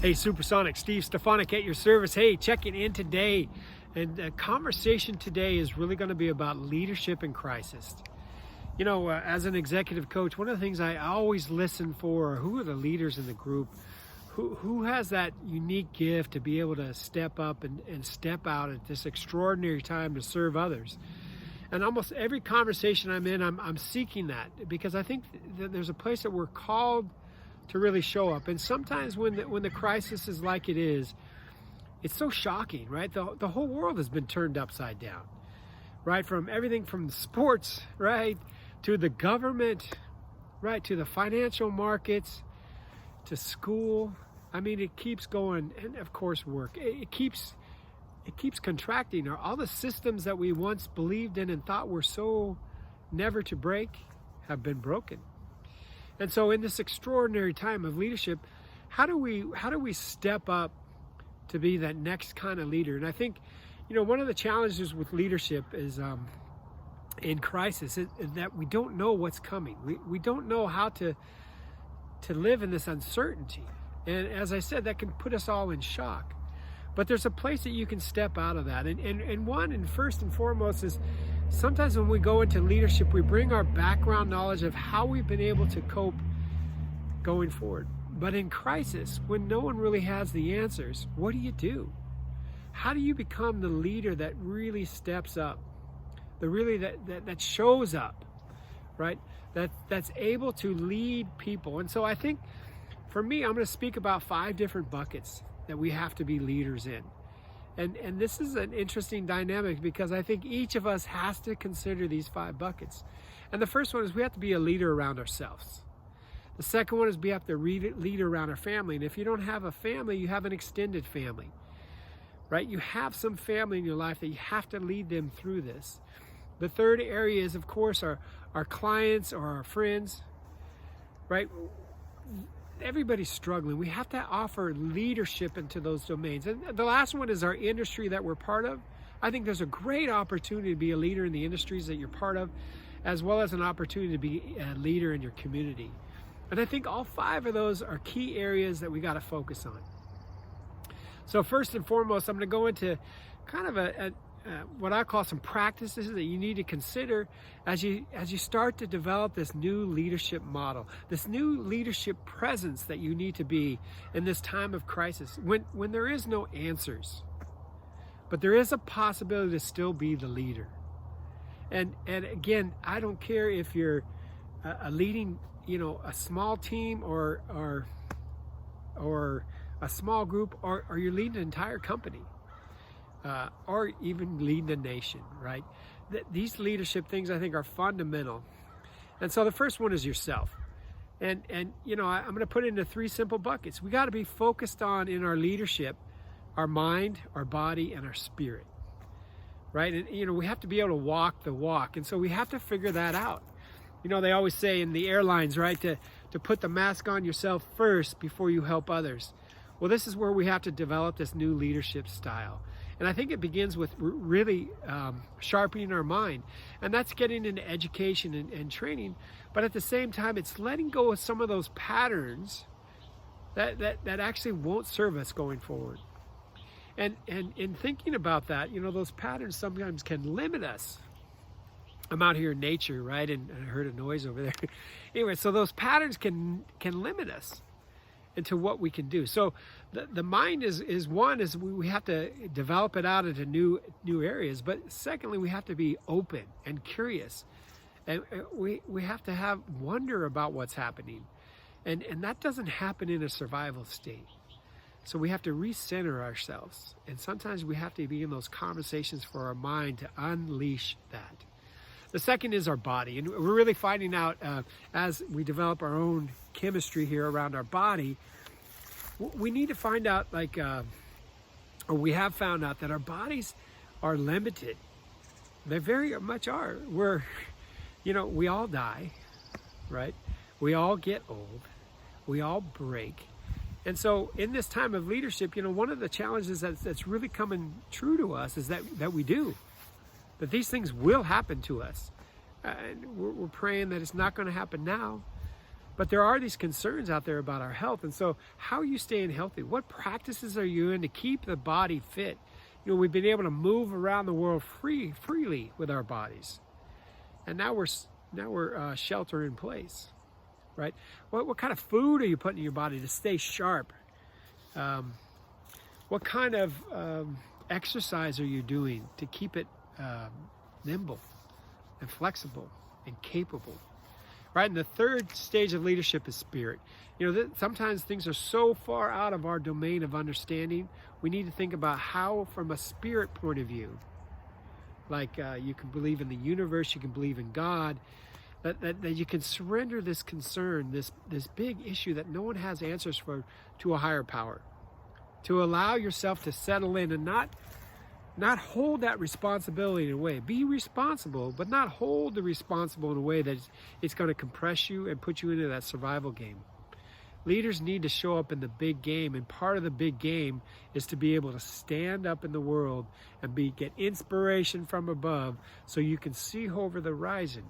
Hey, Supersonic, Steve Stefanik at your service. Hey, checking in today. And the conversation today is really going to be about leadership in crisis. You know, as an executive coach, one of the things I always listen for are who are the leaders in the group, who has that unique gift to be able to step up and step out at this extraordinary time to serve others. And almost every conversation I'm in, I'm seeking that, because I think that there's a place that we're called to really show up. And sometimes when the crisis is like it is, it's so shocking, right? The whole world has been turned upside down, right? From everything from sports, right, to the government, right, to the financial markets, to school. I mean, it keeps going, and of course work. It keeps contracting. All the systems that we once believed in and thought were so never to break have been broken. And so in this extraordinary time of leadership, how do we step up to be that next kind of leader? And I think, you know, one of the challenges with leadership is in crisis is that we don't know what's coming. We don't know how to live in this uncertainty. And as I said, that can put us all in shock. But there's a place that you can step out of that. And first and foremost is sometimes when we go into leadership, we bring our background knowledge of how we've been able to cope going forward. But in crisis, when no one really has the answers, what do? How do you become the leader that really steps up? That shows up, right? That's able to lead people. And so I think for me, I'm going to speak about 5 different buckets that we have to be leaders in. And this is an interesting dynamic, because I think each of us has to consider these 5 buckets. And the first one is we have to be a leader around ourselves. The second one is we have to lead around our family. And if you don't have a family, you have an extended family, right? You have some family in your life that you have to lead them through this. The third area is, of course, our clients or our friends, right? Everybody's struggling. We have to offer leadership into those domains. And the last one is our industry that we're part of. I think there's a great opportunity to be a leader in the industries that you're part of, as well as an opportunity to be a leader in your community. And I think all 5 of those are key areas that we got to focus on. So first and foremost, I'm going to go into kind of what I call some practices that you need to consider as you start to develop this new leadership model, this new leadership presence that you need to be in this time of crisis, when there is no answers, but there is a possibility to still be the leader. And again, I don't care if you're a leading, you know, a small team or a small group, or you're leading an entire company. Or even leading a nation, right? These leadership things, I think, are fundamental. And so the first one is yourself. And you know, I'm going to put it into 3 simple buckets. We got to be focused on, in our leadership, our mind, our body, and our spirit, right? And, you know, we have to be able to walk the walk. And so we have to figure that out. You know, they always say in the airlines, right, to put the mask on yourself first before you help others. Well, this is where we have to develop this new leadership style. And I think it begins with really sharpening our mind. And that's getting into education and training. But at the same time, it's letting go of some of those patterns that actually won't serve us going forward. And in thinking about that, you know, those patterns sometimes can limit us. I'm out here in nature, right? And I heard a noise over there. Anyway, so those patterns can limit us into what we can do. So the mind is we have to develop it out into new areas. But secondly, we have to be open and curious. And we have to have wonder about what's happening. And that doesn't happen in a survival state. So we have to recenter ourselves. And sometimes we have to be in those conversations for our mind to unleash that. The second is our body. And we're really finding out as we develop our own chemistry here around our body, we need to find out, or we have found out, that our bodies are limited. They very much are. We all die, right? We all get old. We all break. And so in this time of leadership, you know, one of the challenges that's really coming true to us is that we do. That these things will happen to us. And we're praying that it's not going to happen now, But there are these concerns out there about our health. And so how are you staying healthy? What practices are you in to keep the body fit? You know, we've been able to move around the world freely with our bodies. And now we're shelter in place, right? What kind of food are you putting in your body to stay sharp? What kind of exercise are you doing to keep it nimble and flexible and capable? Right, and the third stage of leadership is spirit. You know, sometimes things are so far out of our domain of understanding. We need to think about how, from a spirit point of view, like you can believe in the universe, you can believe in God, that you can surrender this concern, this big issue that no one has answers for, to a higher power. To allow yourself to settle in and not hold that responsibility in a way. Be responsible, but not hold the responsible in a way that it's going to compress you and put you into that survival game. Leaders need to show up in the big game, and part of the big game is to be able to stand up in the world and get inspiration from above so you can see over the horizon,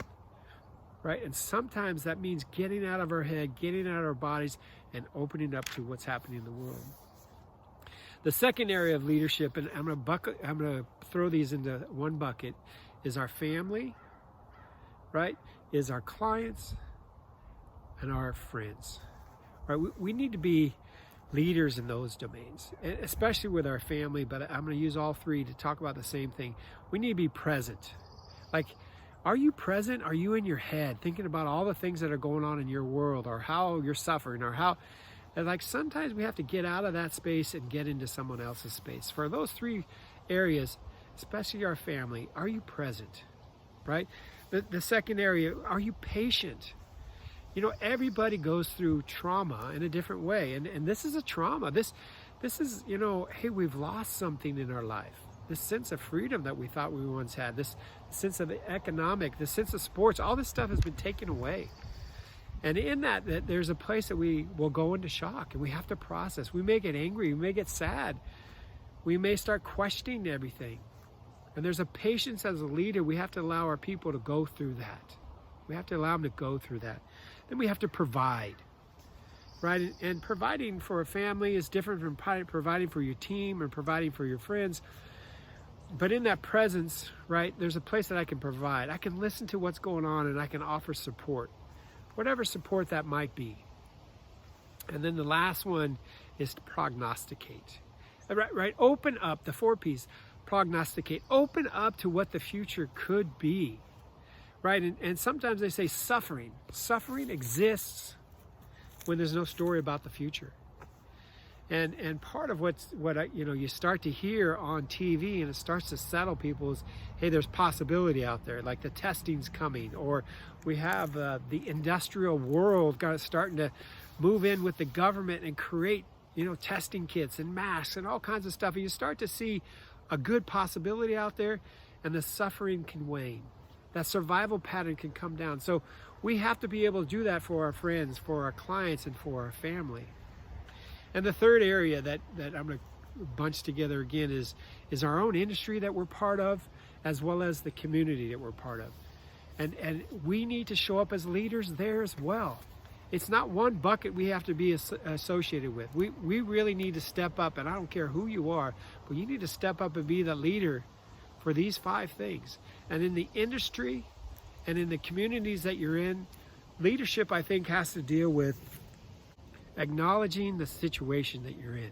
right? And sometimes that means getting out of our head, getting out of our bodies, and opening up to what's happening in the world. The second area of leadership, and I'm going to throw these into one bucket, is our family, right? Is our clients and our friends, right? We need to be leaders in those domains, especially with our family, but I'm going to use all three to talk about the same thing. We need to be present. Like, are you present? Are you in your head thinking about all the things that are going on in your world, or how you're suffering, or how... And like, sometimes we have to get out of that space and get into someone else's space. For those three areas, especially our family, are you present, right? The second area, are you patient? You know, everybody goes through trauma in a different way. And this is a trauma. This is, you know, hey, we've lost something in our life. This sense of freedom that we thought we once had, this sense of the economic, the sense of sports, all this stuff has been taken away. And in that there's a place that we will go into shock, and we have to process. We may get angry, we may get sad, we may start questioning everything. And there's a patience as a leader. We have to allow our people to go through that. We have to allow them to go through that. Then we have to provide, right? And providing for a family is different from providing for your team or providing for your friends. But in that presence, right, there's a place that I can provide. I can listen to what's going on, and I can offer support. Whatever support that might be. And then the last one is to prognosticate. Right? Open up, the 4 P's, prognosticate. Open up to what the future could be. Right? And sometimes they say suffering. Suffering exists when there's no story about the future. And part of what you start to hear on TV, and it starts to settle people, is, hey, there's possibility out there, like the testing's coming, or we have the industrial world starting to move in with the government and create, testing kits and masks and all kinds of stuff. And you start to see a good possibility out there, and the suffering can wane. That survival pattern can come down. So we have to be able to do that for our friends, for our clients, and for our family. And the third area that I'm going to bunch together again is our own industry that we're part of, as well as the community that we're part of. And we need to show up as leaders there as well. It's not one bucket we have to be associated with. We really need to step up, and I don't care who you are, but you need to step up and be the leader for these 5 things. And in the industry and in the communities that you're in, leadership, I think, has to deal with acknowledging the situation that you're in.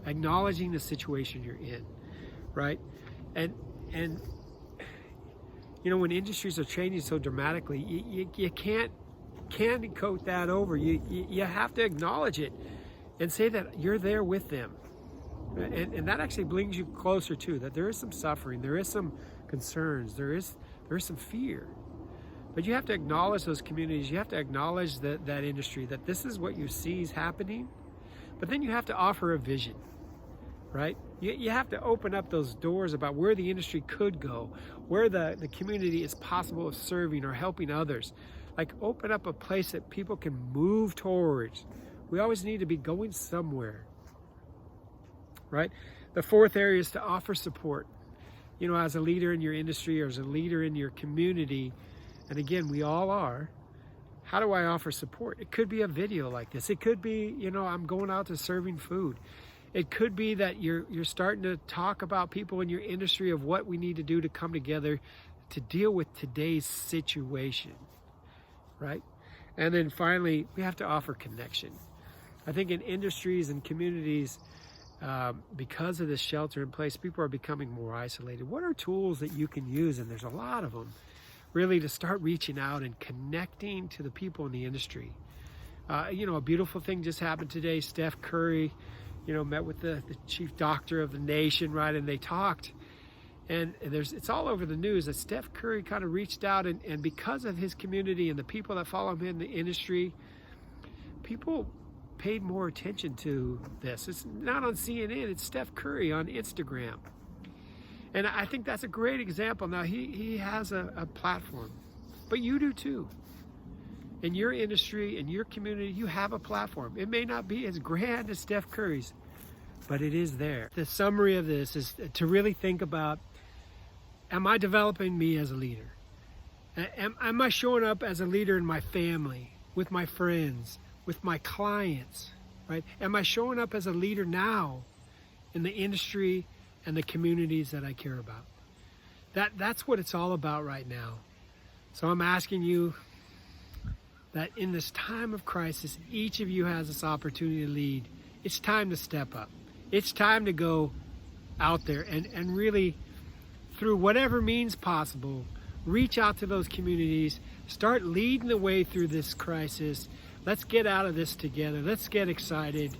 Acknowledging the situation you're in, right? And when industries are changing so dramatically, you can't candy coat that over. You have to acknowledge it and say that you're there with them. And that actually brings you closer to that there is some suffering, there is some concerns, there is some fear. But you have to acknowledge those communities. You have to acknowledge that industry, that this is what you see is happening. But then you have to offer a vision, right? You have to open up those doors about where the industry could go, where the community is possible of serving or helping others. Like, open up a place that people can move towards. We always need to be going somewhere, right? The fourth area is to offer support. As a leader in your industry or as a leader in your community, and again, we all are, How do I offer support? It could be a video like this. It could be, I'm going out to serving food. It could be that you're starting to talk about people in your industry of what we need to do to come together to deal with today's situation, right? And then finally, we have to offer connection. I think in industries and communities, because of this shelter in place, people are becoming more isolated. What are tools that you can use? And there's a lot of them, really, to start reaching out and connecting to the people in the industry. A beautiful thing just happened today. Steph Curry, met with the chief doctor of the nation, right? And they talked. And it's all over the news that Steph Curry kind of reached out, and because of his community and the people that follow him in the industry, people paid more attention to this. It's not on CNN, it's Steph Curry on Instagram. And I think that's a great example. Now, he has a platform, but you do too. In your industry, in your community, you have a platform. It may not be as grand as Steph Curry's, but it is there. The summary of this is to really think about, am I developing me as a leader? Am I showing up as a leader in my family, with my friends, with my clients, right? Am I showing up as a leader now in the industry and the communities that I care about? That's what it's all about right now. So I'm asking you that in this time of crisis, each of you has this opportunity to lead. It's time to step up. It's time to go out there and really, through whatever means possible, reach out to those communities, start leading the way through this crisis. Let's get out of this together. Let's get excited.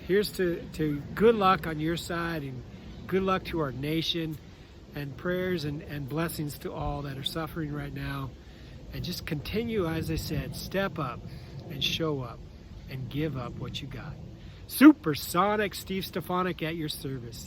Here's to good luck on your side, and good luck to our nation, and prayers and blessings to all that are suffering right now. And just continue, as I said, step up and show up and give up what you got. Supersonic Steve Stefanik at your service.